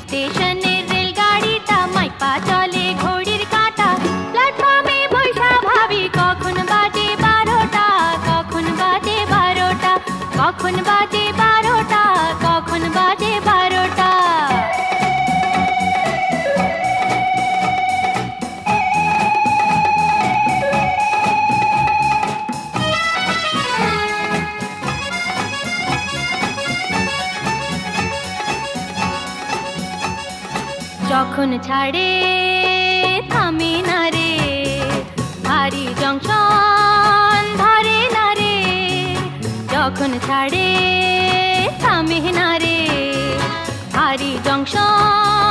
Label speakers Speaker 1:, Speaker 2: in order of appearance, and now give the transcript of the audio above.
Speaker 1: স্টেশনের রেলগাড়িটা মাইপা চলে ঘড়ির কাঁটা। প্ল্যাটফর্মে বৈশা ভাবি কখন বাজে 12টা, কখন বাজে 12টা, কখন বাজে 12টা, কখন বাজে 12টা। যখন ছাড়ে থামে না রে, ভারী জংশন ধরে না রে। যখন ছাড়ে থামে না রে, ভারী জংশন